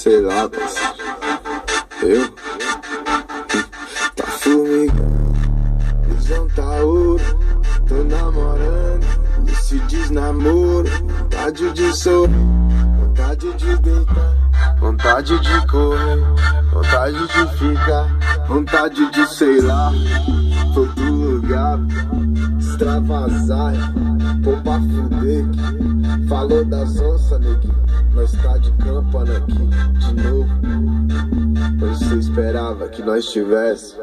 sei lá, parceiro. Eu? Tá formigando, visão tá ouro. Tô namorando, nesse desnamoro. Vontade de sorrir, vontade de deitar, vontade de correr, vontade de ficar, vontade de sei lá, todo lugar, extravasar, pôr pra fuder. Falou das onças, neguinho, nós tá de campana aqui, de novo. Onde cê esperava que nós tivesse?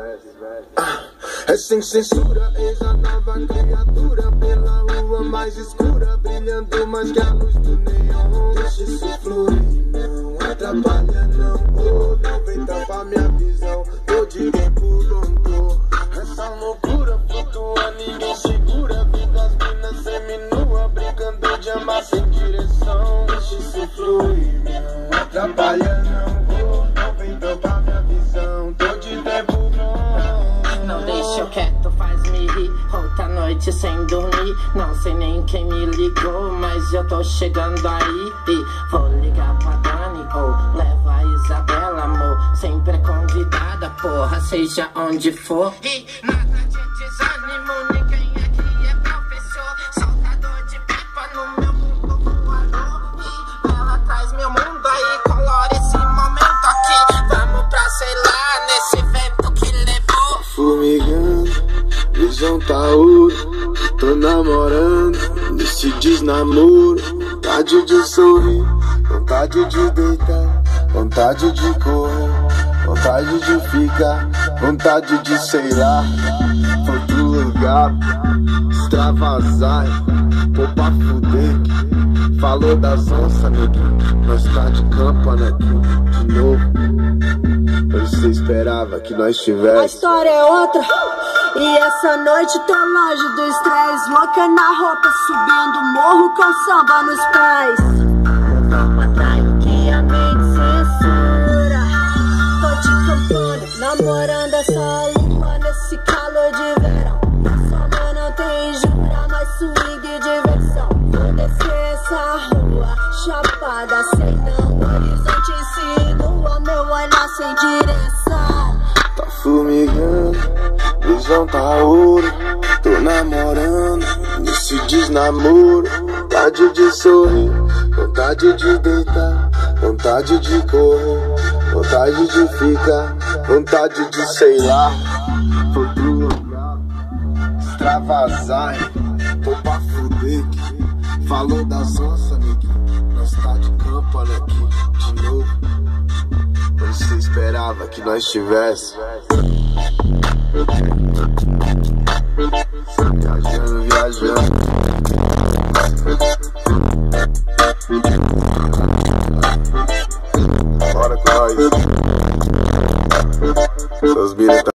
É sem censura, eis a nova criatura, pela rua mais escura, brilhando mais que a luz do neon. Deixa isso fluir, não atrapalha não, oh, não vem tapar minha visão. Tô de tempo longo, essa loucura flutua, ninguém segura. Vendo as minas seminua, brincando de amar sem direção. Deixa isso fluir, não atrapalha não, oh, não vem tapar minha visão. Tô de tempo longo. Não deixa eu quieto, faz-me rir. Outra noite sem dormir. Não sei nem quem me ligou, mas eu tô chegando aí. E vou ligar pra Dani ou leva a Isabela, amor. Sempre é convidada, porra, seja onde for. E nada de desânimo, ninguém aqui é professor. Soltador de pipa no meu mundo voador. E ela traz meu mundo aí, colore esse momento aqui. Vamos pra, sei lá, nesse vento que levou. Formigando, visão tá ouro. Tô namorando, nesse desnamoro. Vontade de sorrir, vontade de deitar, vontade de correr, vontade de ficar, vontade de sei lá, todo lugar, extravasar, pôr pra fuder. Falou das onças, neguinho, nós tá de campana aqui, de novo. Onde cê esperava que nós tivesse? A história é outra. E essa noite tô longe do estresse, louca na roupa, subindo morro com samba nos pés. Não atraio que a mente censura. Tô de campana, namorando essa lua nesse calor de verão. Samba não tem jura, mas swing e diversão. Vou descer essa rua, chapada sem não. Horizonte insinua, meu olhar sem direção. Tá formigando, visão tá ouro. Tô namorando, nesse desnamoro. Vontade de sorrir, vontade de deitar, vontade de correr, vontade de ficar, vontade de sei lá, todo lugar, extravasar, pôr pra fuder. Falou das onças, neguinho, nós tá de campana aqui, de novo. Onde cê esperava que nós tivesse? Viajando, viajando. Bora com nós. Seus